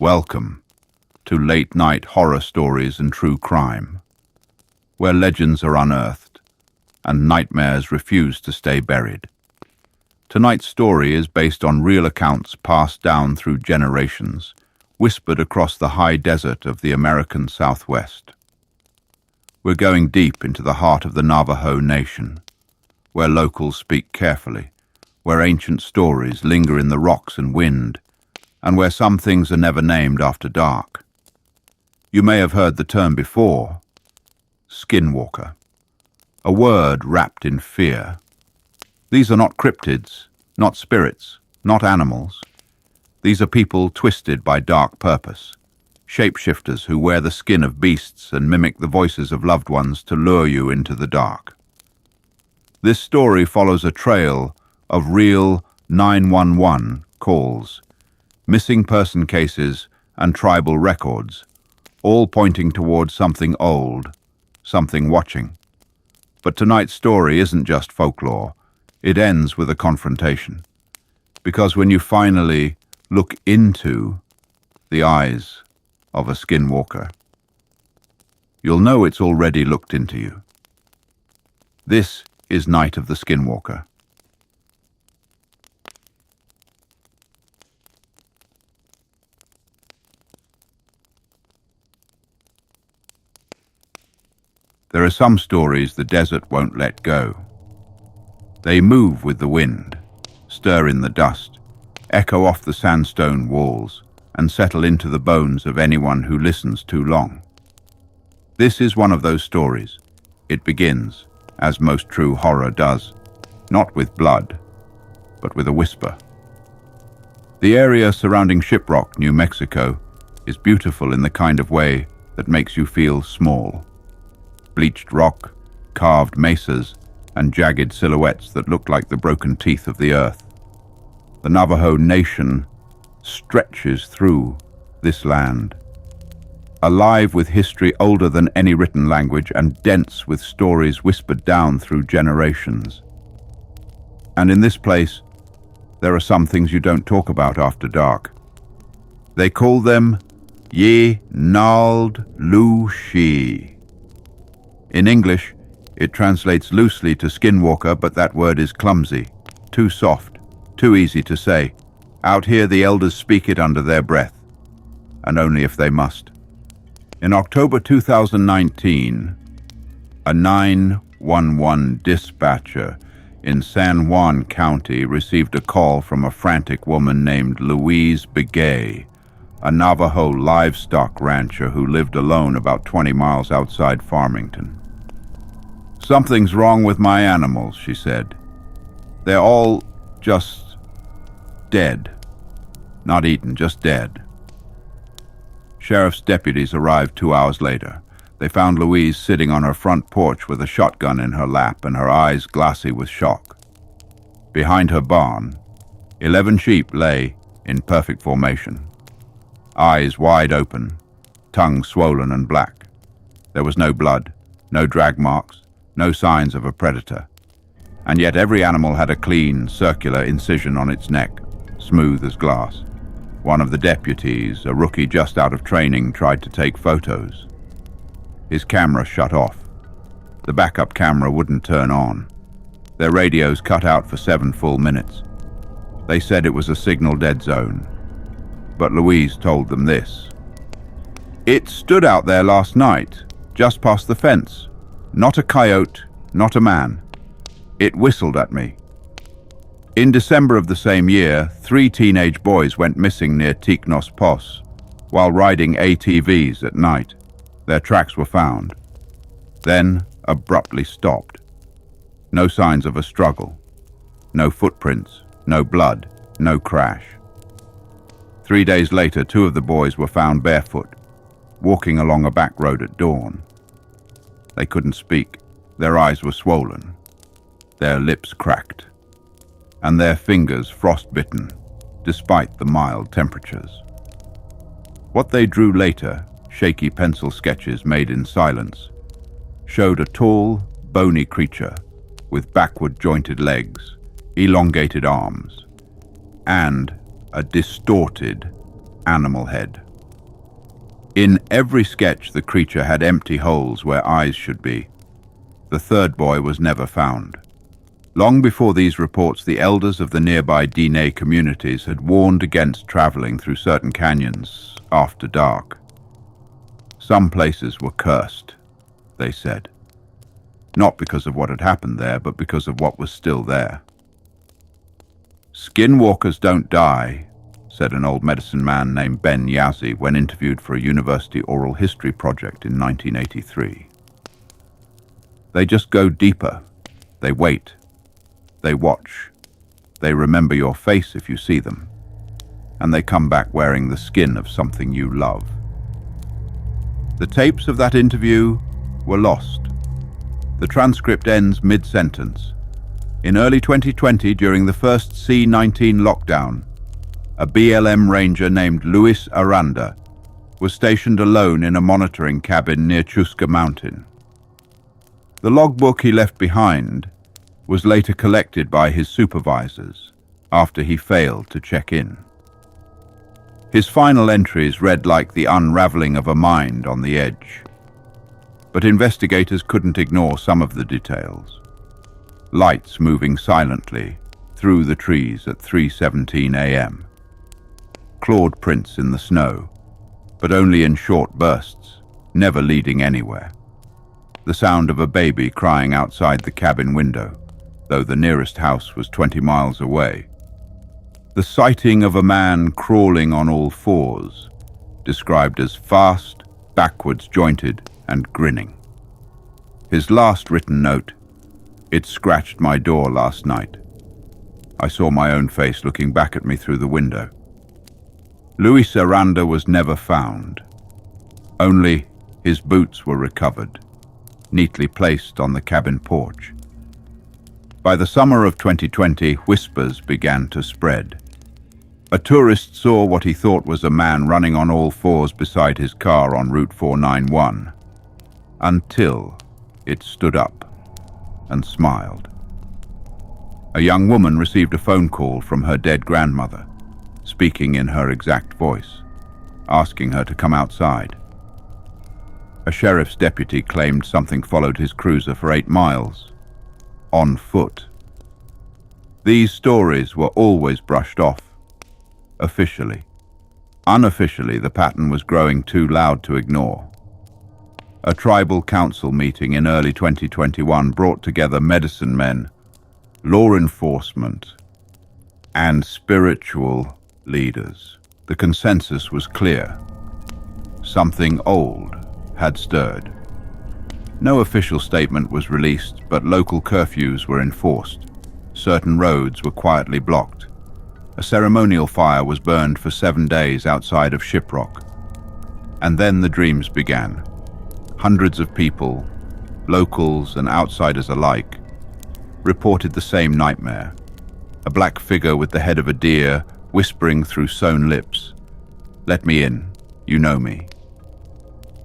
Welcome to late-night horror stories and true crime, where legends are unearthed and nightmares refuse to stay buried. Tonight's story is based on real accounts passed down through generations, whispered across the high desert of the American Southwest. We're going deep into the heart of the Navajo Nation, where locals speak carefully, where ancient stories linger in the rocks and wind, and where some things are never named after dark. You may have heard the term before, skinwalker, a word wrapped in fear. These are not cryptids, not spirits, not animals. These are people twisted by dark purpose, shapeshifters who wear the skin of beasts and mimic the voices of loved ones to lure you into the dark. This story follows a trail of real 911 calls, missing person cases, and tribal records, all pointing towards something old, something watching. But tonight's story isn't just folklore. It ends with a confrontation. Because when you finally look into the eyes of a skinwalker, you'll know it's already looked into you. This is Night of the Skinwalker. There are some stories the desert won't let go. They move with the wind, stir in the dust, echo off the sandstone walls, and settle into the bones of anyone who listens too long. This is one of those stories. It begins, as most true horror does, not with blood, but with a whisper. The area surrounding Shiprock, New Mexico, is beautiful in the kind of way that makes you feel small. Bleached rock, carved mesas, and jagged silhouettes that look like the broken teeth of the earth. The Navajo Nation stretches through this land, alive with history older than any written language and dense with stories whispered down through generations. And in this place, there are some things you don't talk about after dark. They call them Ye Nald Lu Shi. In English, it translates loosely to skinwalker, but that word is clumsy, too soft, too easy to say. Out here, the elders speak it under their breath, and only if they must. In October 2019, a 911 dispatcher in San Juan County received a call from a frantic woman named Louise Begay, a Navajo livestock rancher who lived alone about 20 miles outside Farmington. "Something's wrong with my animals," she said. "They're all just dead. Not eaten, just dead." Sheriff's deputies arrived 2 hours later. They found Louise sitting on her front porch with a shotgun in her lap and her eyes glassy with shock. Behind her barn, 11 sheep lay in perfect formation, eyes wide open, tongue swollen and black. There was no blood, no drag marks, no signs of a predator. And yet every animal had a clean, circular incision on its neck, smooth as glass. One of the deputies, a rookie just out of training, tried to take photos. His camera shut off. The backup camera wouldn't turn on. Their radios cut out for 7 full minutes. They said it was a signal dead zone. But Louise told them this. "It stood out there last night, just past the fence. Not a coyote, not a man. It whistled at me." In December of the same year, 3 teenage boys went missing near Tiknos Pos while riding ATVs at night. Their tracks were found, then abruptly stopped. No signs of a struggle, no footprints, no blood, no crash. 3 days later, 2 of the boys were found barefoot, walking along a back road at dawn. They couldn't speak. Their eyes were swollen, their lips cracked, and their fingers frostbitten, despite the mild temperatures. What they drew later, shaky pencil sketches made in silence, showed a tall, bony creature with backward jointed legs, elongated arms, and a distorted animal head. In every sketch, the creature had empty holes where eyes should be. The third boy was never found. Long before these reports, the elders of the nearby Diné communities had warned against traveling through certain canyons after dark. Some places were cursed, they said. Not because of what had happened there, but because of what was still there. "Skinwalkers don't die," said an old medicine man named Ben Yazzie when interviewed for a university oral history project in 1983. "They just go deeper. They wait. They watch. They remember your face if you see them. And they come back wearing the skin of something you love." The tapes of that interview were lost. The transcript ends mid-sentence. In early 2020, during the first C-19 lockdown, a BLM ranger named Luis Aranda was stationed alone in a monitoring cabin near Chusca Mountain. The logbook he left behind was later collected by his supervisors after he failed to check in. His final entries read like the unraveling of a mind on the edge. But investigators couldn't ignore some of the details. Lights moving silently through the trees at 3:17 a.m. Clawed prints in the snow, but only in short bursts, never leading anywhere. The sound of a baby crying outside the cabin window, though the nearest house was 20 miles away. The sighting of a man crawling on all fours, described as fast, backwards jointed, and grinning. His last written note: "It scratched my door last night. I saw my own face looking back at me through the window." Luis Aranda was never found. Only his boots were recovered, neatly placed on the cabin porch. By the summer of 2020, whispers began to spread. A tourist saw what he thought was a man running on all fours beside his car on Route 491, until it stood up and smiled. A young woman received a phone call from her dead grandmother, speaking in her exact voice, asking her to come outside. A sheriff's deputy claimed something followed his cruiser for 8 miles, on foot. These stories were always brushed off, officially. Unofficially, the pattern was growing too loud to ignore. A tribal council meeting in early 2021 brought together medicine men, law enforcement, and spiritual leaders. The consensus was clear. Something old had stirred. No official statement was released, but local curfews were enforced. Certain roads were quietly blocked. A ceremonial fire was burned for 7 days outside of Shiprock. And then the dreams began. Hundreds of people, locals and outsiders alike, reported the same nightmare. A black figure with the head of a deer whispering through sewn lips, "Let me in, you know me."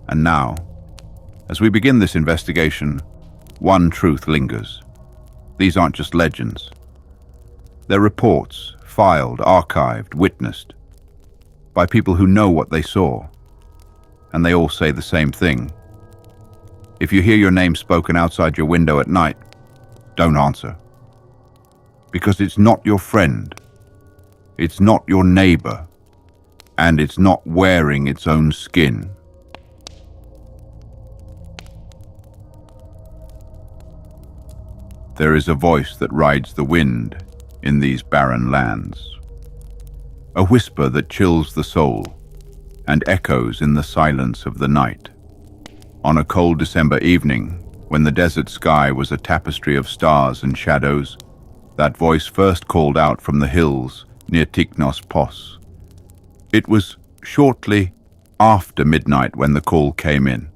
And now, as we begin this investigation, one truth lingers. These aren't just legends. They're reports, filed, archived, witnessed, by people who know what they saw. And they all say the same thing. If you hear your name spoken outside your window at night, don't answer. Because it's not your friend, it's not your neighbor, and it's not wearing its own skin. There is a voice that rides the wind in these barren lands. A whisper that chills the soul and echoes in the silence of the night. On a cold December evening, when the desert sky was a tapestry of stars and shadows, that voice first called out from the hills near Tiknos Pos. It was shortly after midnight when the call came in.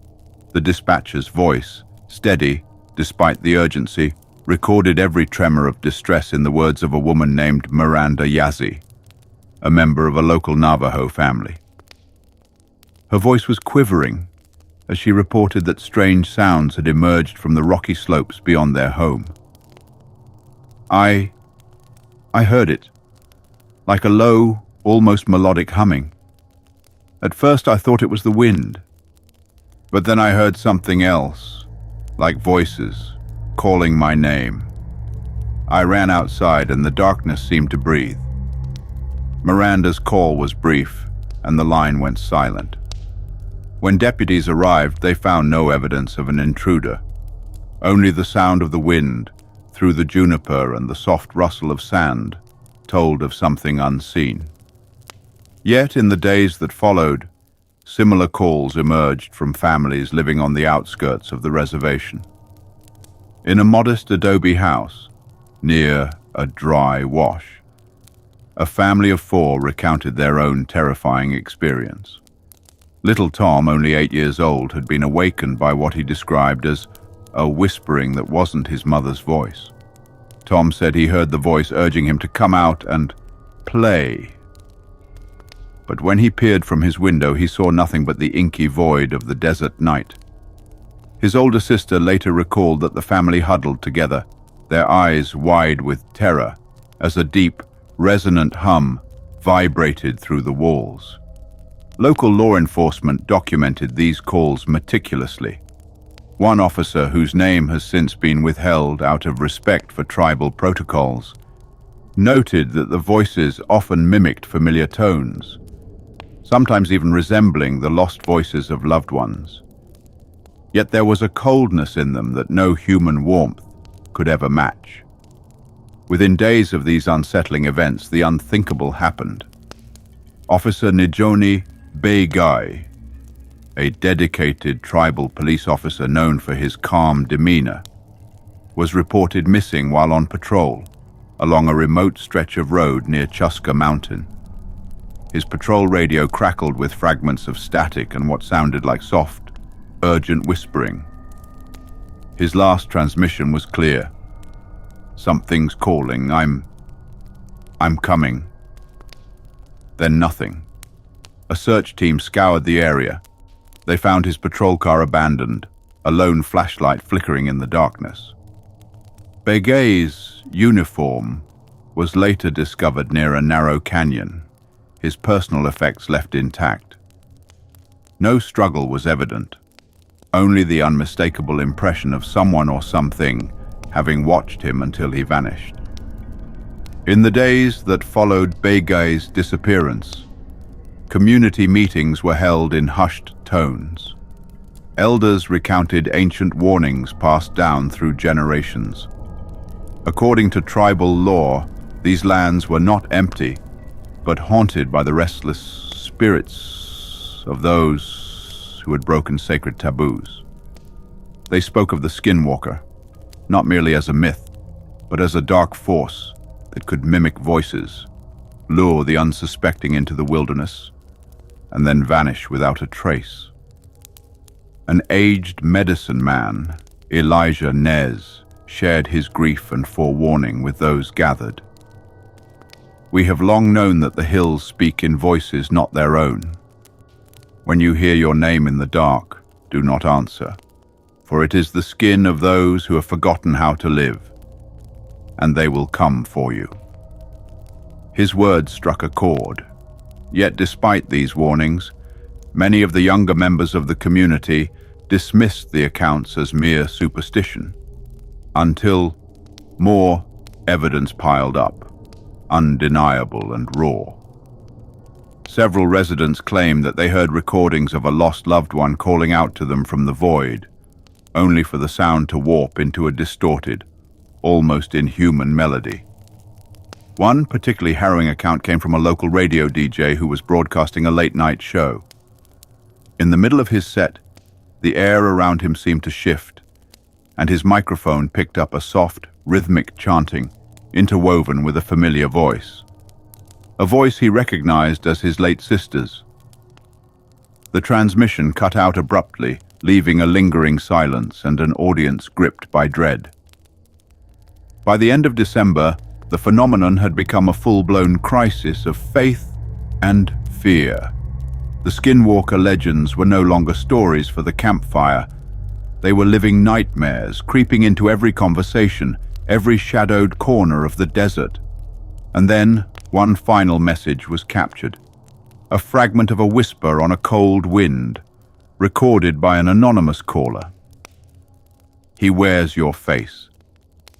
The dispatcher's voice, steady despite the urgency, recorded every tremor of distress in the words of a woman named Miranda Yazzie, a member of a local Navajo family. Her voice was quivering as she reported that strange sounds had emerged from the rocky slopes beyond their home. I heard it, like a low, almost melodic humming. At first I thought it was the wind, but then I heard something else, like voices, calling my name. I ran outside and the darkness seemed to breathe. Miranda's call was brief and the line went silent. When deputies arrived, they found no evidence of an intruder. Only the sound of the wind through the juniper and the soft rustle of sand told of something unseen. Yet in the days that followed, similar calls emerged from families living on the outskirts of the reservation. In a modest adobe house, near a dry wash, a family of 4 recounted their own terrifying experience. Little Tom, only 8 years old, had been awakened by what he described as a whispering that wasn't his mother's voice. Tom said he heard the voice urging him to come out and play. But when he peered from his window, he saw nothing but the inky void of the desert night. His older sister later recalled that the family huddled together, their eyes wide with terror, as a deep, resonant hum vibrated through the walls. Local law enforcement documented these calls meticulously. One officer, whose name has since been withheld out of respect for tribal protocols, noted that the voices often mimicked familiar tones, sometimes even resembling the lost voices of loved ones. Yet there was a coldness in them that no human warmth could ever match. Within days of these unsettling events, the unthinkable happened. Officer Nijoni Beigai, a dedicated tribal police officer known for his calm demeanor, was reported missing while on patrol along a remote stretch of road near Chuska Mountain. His patrol radio crackled with fragments of static and what sounded like soft, urgent whispering. His last transmission was clear. "Something's calling. I'm coming." Then nothing. A search team scoured the area. They found his patrol car abandoned, a lone flashlight flickering in the darkness. Begay's uniform was later discovered near a narrow canyon, his personal effects left intact. No struggle was evident, only the unmistakable impression of someone or something having watched him until he vanished. In the days that followed Begay's disappearance, community meetings were held in hushed tones. Elders recounted ancient warnings passed down through generations. According to tribal law, these lands were not empty, but haunted by the restless spirits of those who had broken sacred taboos. They spoke of the Skinwalker, not merely as a myth, but as a dark force that could mimic voices, lure the unsuspecting into the wilderness, and then vanish without a trace. An aged medicine man, Elijah Nez, shared his grief and forewarning with those gathered. "We have long known that the hills speak in voices not their own. When you hear your name in the dark, do not answer, for it is the skin of those who have forgotten how to live, and they will come for you." His words struck a chord. Yet despite these warnings, many of the younger members of the community dismissed the accounts as mere superstition, until more evidence piled up, undeniable and raw. Several residents claimed that they heard recordings of a lost loved one calling out to them from the void, only for the sound to warp into a distorted, almost inhuman melody. One particularly harrowing account came from a local radio DJ who was broadcasting a late-night show. In the middle of his set, the air around him seemed to shift, and his microphone picked up a soft, rhythmic chanting, interwoven with a familiar voice. A voice he recognized as his late sister's. The transmission cut out abruptly, leaving a lingering silence and an audience gripped by dread. By the end of December, the phenomenon had become a full-blown crisis of faith and fear. The Skinwalker legends were no longer stories for the campfire. They were living nightmares, creeping into every conversation, every shadowed corner of the desert. And then, one final message was captured. a fragment of a whisper on a cold wind, recorded by an anonymous caller. He wears your face,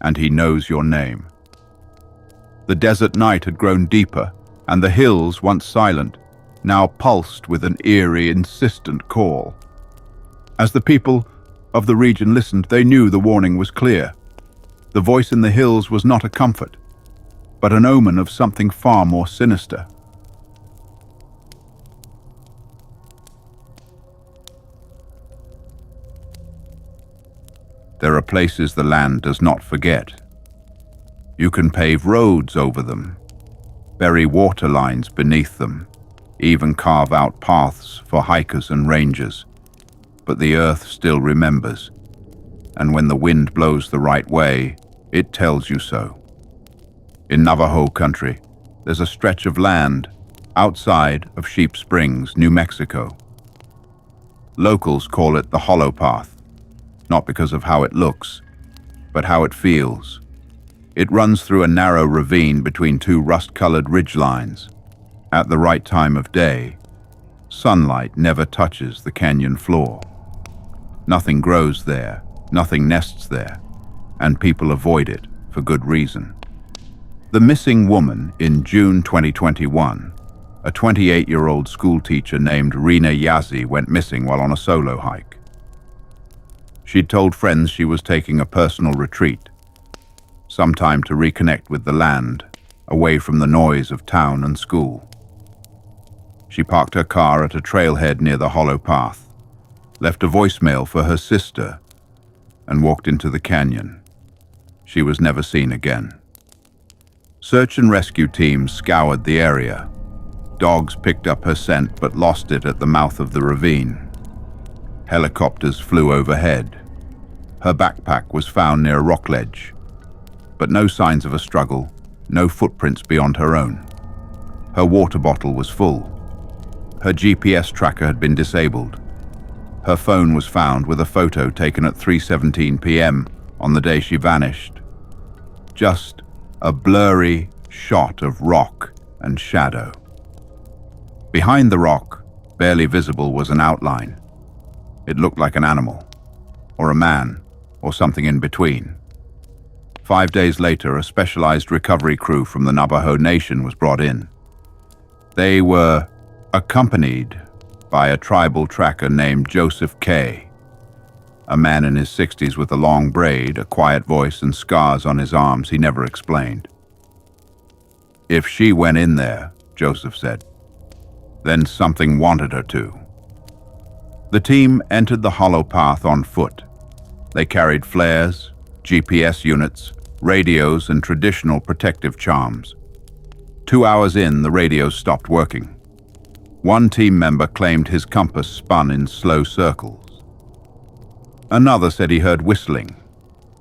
and he knows your name. The desert night had grown deeper, and the hills, once silent, now pulsed with an eerie, insistent call. As the people of the region listened, they knew the warning was clear. The voice in the hills was not a comfort, but an omen of something far more sinister. There are places the land does not forget. You can pave roads over them, bury water lines beneath them, even carve out paths for hikers and rangers. But the earth still remembers, and when the wind blows the right way, it tells you so. In Navajo country, there's a stretch of land outside of Sheep Springs, New Mexico. Locals call it the Hollow Path, not because of how it looks, but how it feels. It runs through a narrow ravine between two rust-colored ridgelines. At the right time of day, sunlight never touches the canyon floor. Nothing grows there, nothing nests there, and people avoid it for good reason. The missing woman in June 2021, a 28-year-old schoolteacher named Rena Yazzie went missing while on a solo hike. She'd told friends she was taking a personal retreat, some time to reconnect with the land, away from the noise of town and school. She parked her car at a trailhead near the Hollow Path, left a voicemail for her sister, and walked into the canyon. She was never seen again. Search and rescue teams scoured the area. Dogs picked up her scent but lost it at the mouth of the ravine. Helicopters flew overhead. Her backpack was found near a rock ledge, but no signs of a struggle, no footprints beyond her own. Her water bottle was full. Her GPS tracker had been disabled. Her phone was found with a photo taken at 3:17 p.m. on the day she vanished. Just a blurry shot of rock and shadow. Behind the rock, barely visible, was an outline. It looked like an animal, or a man, or something in between. 5 days later, a specialized recovery crew from the Navajo Nation was brought in. They were accompanied by a tribal tracker named Joseph K., a man in his 60s with a long braid, a quiet voice, and scars on his arms he never explained. If she went in there, Joseph said, then something wanted her to. The team entered the Hollow Path on foot. They carried flares, GPS units, radios, and traditional protective charms. 2 hours in, the radios stopped working. One team member claimed his compass spun in slow circles. Another said he heard whistling,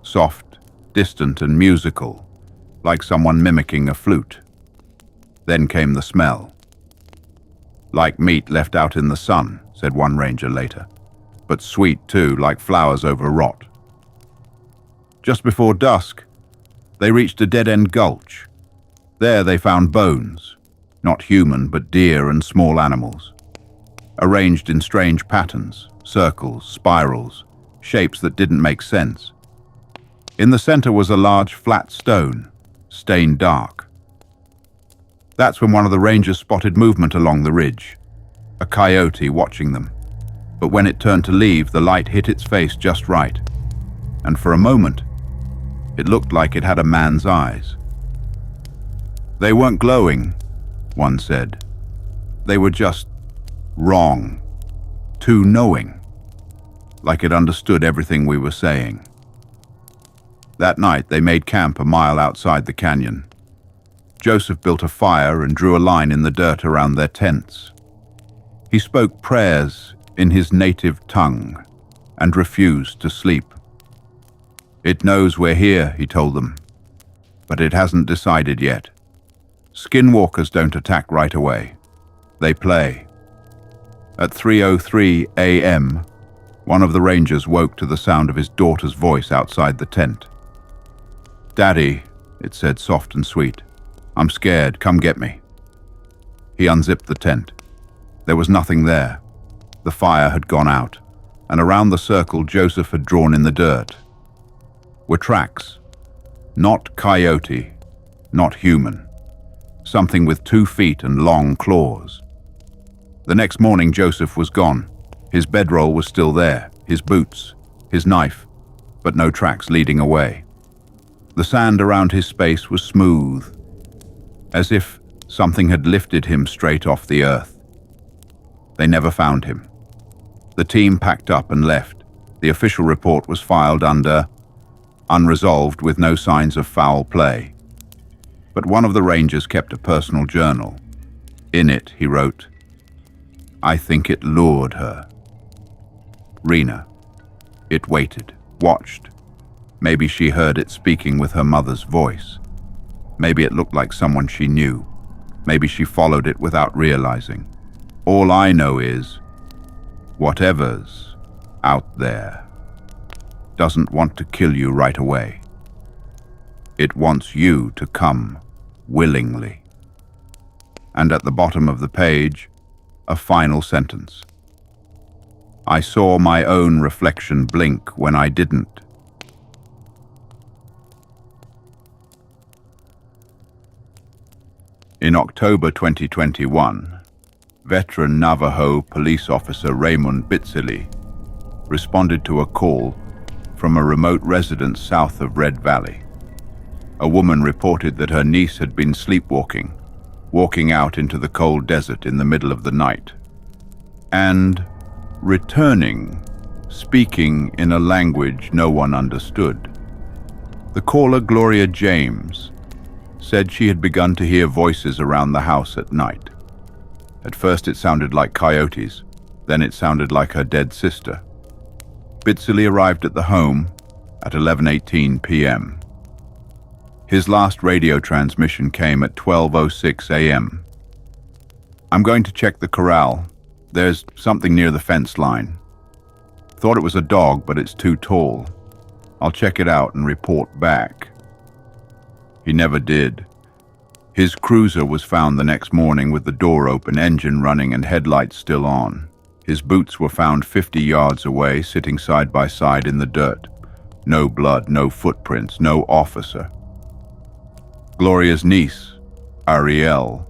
soft, distant, and musical, like someone mimicking a flute. Then came the smell. Like meat left out in the sun, said one ranger later, but sweet too, like flowers over rot. Just before dusk, they reached a dead-end gulch. There they found bones, not human but deer and small animals, arranged in strange patterns, circles, spirals, shapes that didn't make sense. In the center was a large flat stone, stained dark. That's when one of the rangers spotted movement along the ridge, a coyote watching them. But when it turned to leave, the light hit its face just right, and for a moment, it looked like it had a man's eyes. They weren't glowing, one said. They were just wrong, too knowing, like it understood everything we were saying. That night, they made camp a mile outside the canyon. Joseph built a fire and drew a line in the dirt around their tents. He spoke prayers in his native tongue and refused to sleep. It knows we're here, he told them, but it hasn't decided yet. Skinwalkers don't attack right away. They play. At 3:03 a.m., one of the rangers woke to the sound of his daughter's voice outside the tent. "Daddy," it said, soft and sweet, "I'm scared. Come get me." He unzipped the tent. There was nothing there. The fire had gone out, and around the circle Joseph had drawn in the dirt were tracks. Not coyote, not human. Something with 2 feet and long claws. The next morning Joseph was gone. His bedroll was still there, his boots, his knife, but no tracks leading away. The sand around his space was smooth, as if something had lifted him straight off the earth. They never found him. The team packed up and left. The official report was filed under unresolved with no signs of foul play. But one of the rangers kept a personal journal. In it, he wrote, "I think it lured her. Rena. It waited, watched. Maybe she heard it speaking with her mother's voice. Maybe it looked like someone she knew. Maybe she followed it without realizing. All I know is, whatever's out there doesn't want to kill you right away. It wants you to come willingly." And at the bottom of the page, a final sentence. "I saw my own reflection blink when I didn't." In October 2021, veteran Navajo police officer Raymond Bitzili responded to a call from a remote residence south of Red Valley. A woman reported that her niece had been sleepwalking, walking out into the cold desert in the middle of the night, and returning, speaking in a language no one understood. The caller, Gloria James, said she had begun to hear voices around the house at night. At first it sounded like coyotes, then it sounded like her dead sister. Bitzili arrived at the home at 11:18 p.m. His last radio transmission came at 12:06 a.m. "I'm going to check the corral. There's something near the fence line. Thought it was a dog, but it's too tall. I'll check it out and report back." He never did. His cruiser was found the next morning with the door open, engine running, and headlights still on. His boots were found 50 yards away, sitting side by side in the dirt. No blood, no footprints, no officer. Gloria's niece, Ariel,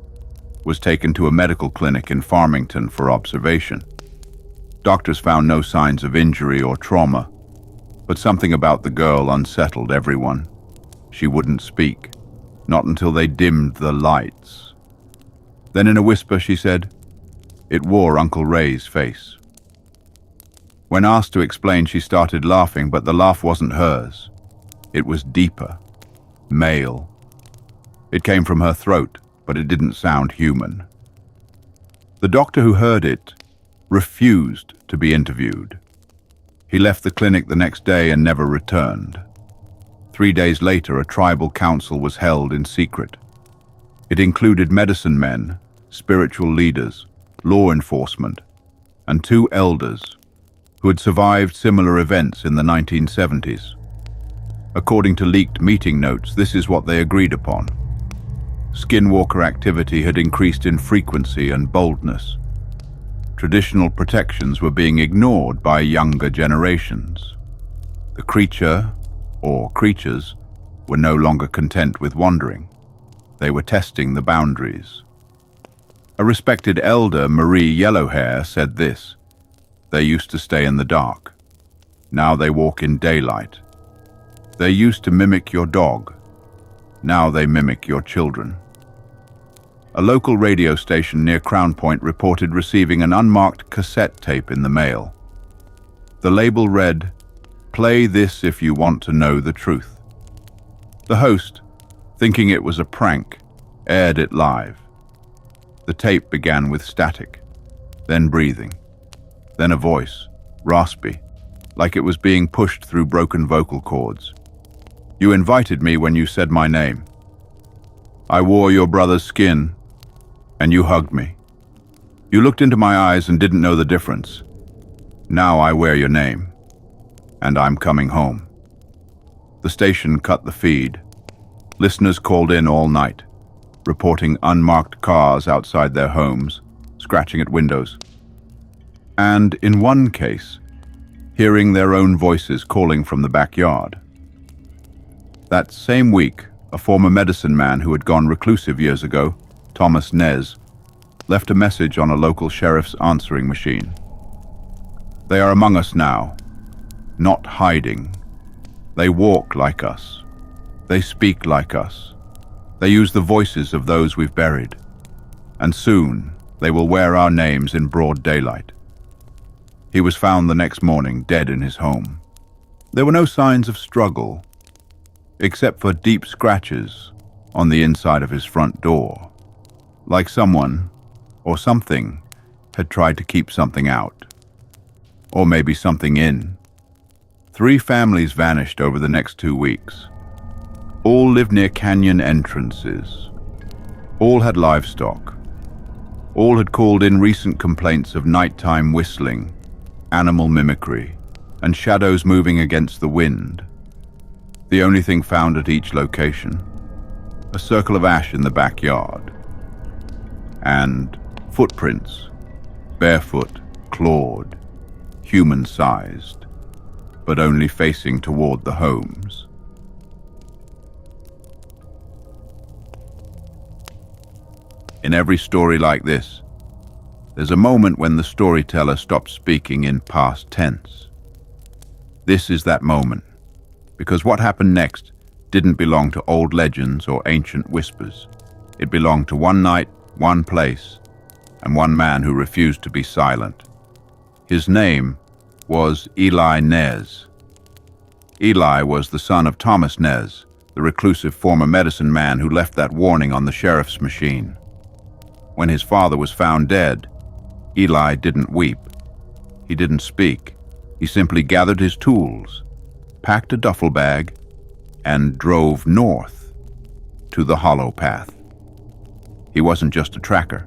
was taken to a medical clinic in Farmington for observation. Doctors found no signs of injury or trauma, but something about the girl unsettled everyone. She wouldn't speak, not until they dimmed the lights. Then in a whisper she said, "It wore Uncle Ray's face." When asked to explain, she started laughing, but the laugh wasn't hers. It was deeper, male. It came from her throat, but it didn't sound human. The doctor who heard it refused to be interviewed. He left the clinic the next day and never returned. 3 days later, a tribal council was held in secret. It included medicine men, spiritual leaders, law enforcement, and 2 elders who had survived similar events in the 1970s. According to leaked meeting notes, this is what they agreed upon. Skinwalker activity had increased in frequency and boldness. Traditional protections were being ignored by younger generations. The creature, or creatures, were no longer content with wandering. They were testing the boundaries. A respected elder, Marie Yellowhair, said this: "They used to stay in the dark. Now they walk in daylight. They used to mimic your dog. Now they mimic your children." A local radio station near Crown Point reported receiving an unmarked cassette tape in the mail. The label read, "Play this if you want to know the truth." The host, thinking it was a prank, aired it live. The tape began with static, then breathing, then a voice, raspy, like it was being pushed through broken vocal cords. "You invited me when you said my name. I wore your brother's skin, and you hugged me. You looked into my eyes and didn't know the difference. Now I wear your name, and I'm coming home." The station cut the feed. Listeners called in all night, reporting unmarked cars outside their homes, scratching at windows. And in one case, hearing their own voices calling from the backyard. That same week, a former medicine man who had gone reclusive years ago, Thomas Nez, left a message on a local sheriff's answering machine. They are among us now, not hiding. They walk like us. They speak like us. They use the voices of those we've buried. And soon, they will wear our names in broad daylight. He was found the next morning, dead in his home. There were no signs of struggle, except for deep scratches on the inside of his front door, like someone or something had tried to keep something out, or maybe something in. 3 families vanished over the next 2 weeks. All lived near canyon entrances. All had livestock. All had called in recent complaints of nighttime whistling, animal mimicry, and shadows moving against the wind. The only thing found at each location, a circle of ash in the backyard, and footprints, barefoot, clawed, human-sized, but only facing toward the homes. In every story like this, there's a moment when the storyteller stops speaking in past tense. This is that moment, because what happened next didn't belong to old legends or ancient whispers. It belonged to one night, one place, and one man who refused to be silent. His name was Eli Nez. Eli was the son of Thomas Nez, the reclusive former medicine man who left that warning on the sheriff's machine. When his father was found dead, Eli didn't weep. He didn't speak. He simply gathered his tools, packed a duffel bag, and drove north to the hollow path. He wasn't just a tracker.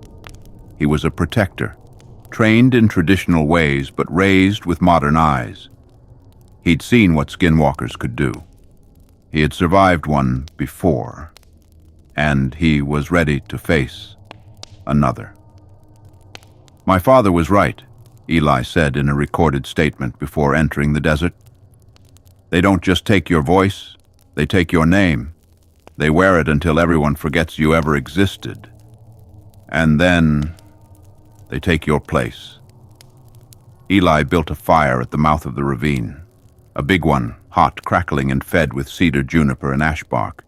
He was a protector, trained in traditional ways but raised with modern eyes. He'd seen what skinwalkers could do. He had survived one before, and he was ready to face another. "My father was right," Eli said in a recorded statement before entering the desert. "They don't just take your voice, they take your name. They wear it until everyone forgets you ever existed. And then they take your place." Eli built a fire at the mouth of the ravine, a big one, hot, crackling, and fed with cedar, juniper, and ash bark.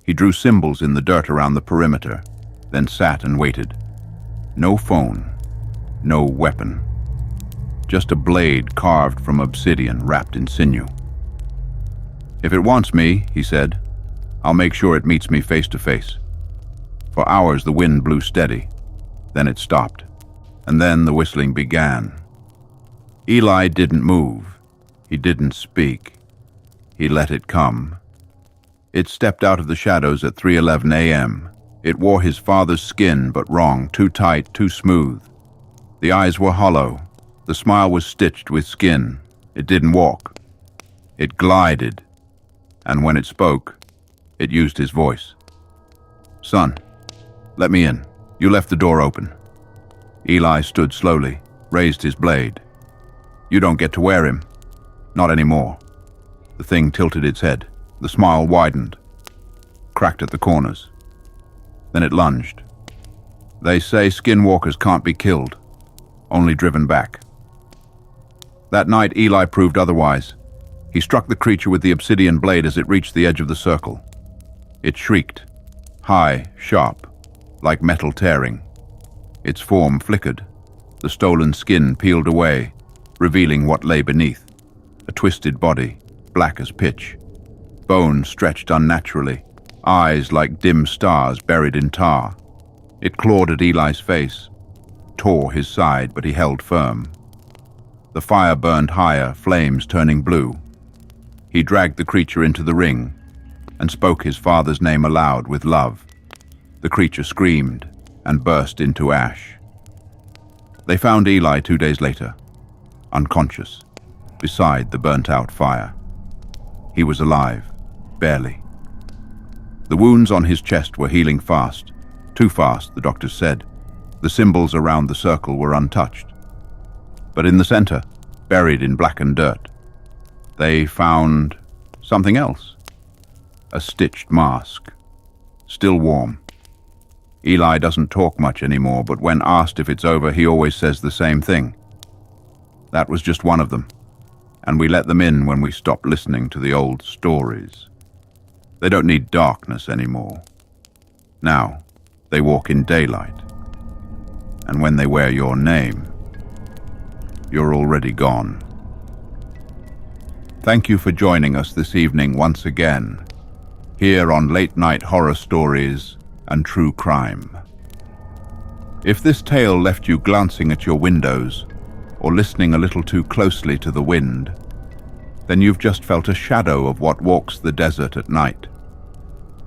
He drew symbols in the dirt around the perimeter, then sat and waited. No phone, no weapon. Just a blade carved from obsidian wrapped in sinew. "If it wants me," he said, "I'll make sure it meets me face to face." For hours the wind blew steady. Then it stopped. And then the whistling began. Eli didn't move. He didn't speak. He let it come. It stepped out of the shadows at 3:11 a.m. It wore his father's skin, but wrong, too tight, too smooth. The eyes were hollow. The smile was stitched with skin. It didn't walk. It glided. And when it spoke, it used his voice. "Son, let me in. You left the door open." Eli stood slowly, raised his blade. "You don't get to wear him. Not anymore." The thing tilted its head. The smile widened, cracked at the corners. Then it lunged. "They say skinwalkers can't be killed, only driven back." That night, Eli proved otherwise. He struck the creature with the obsidian blade as it reached the edge of the circle. It shrieked, high, sharp, like metal tearing. Its form flickered. The stolen skin peeled away, revealing what lay beneath. A twisted body, black as pitch. Bone stretched unnaturally, eyes like dim stars buried in tar. It clawed at Eli's face, tore his side, but he held firm. The fire burned higher, flames turning blue. He dragged the creature into the ring and spoke his father's name aloud with love. The creature screamed and burst into ash. They found Eli 2 days later, unconscious, beside the burnt-out fire. He was alive, barely. The wounds on his chest were healing fast, too fast, the doctors said. The symbols around the circle were untouched. But in the center, buried in blackened dirt, they found something else. A stitched mask, still warm. Eli doesn't talk much anymore, but when asked if it's over, he always says the same thing. That was just one of them, and we let them in when we stopped listening to the old stories. They don't need darkness anymore. Now, they walk in daylight. And when they wear your name, you're already gone. Thank you for joining us this evening once again, here on Late Night Horror Stories and True Crime. If this tale left you glancing at your windows or listening a little too closely to the wind, then you've just felt a shadow of what walks the desert at night.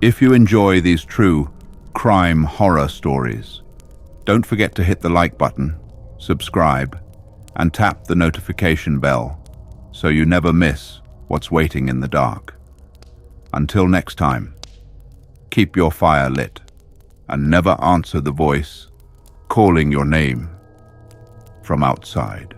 If you enjoy these true crime horror stories, don't forget to hit the like button, subscribe, and tap the notification bell so you never miss what's waiting in the dark. Until next time, keep your fire lit and never answer the voice calling your name from outside.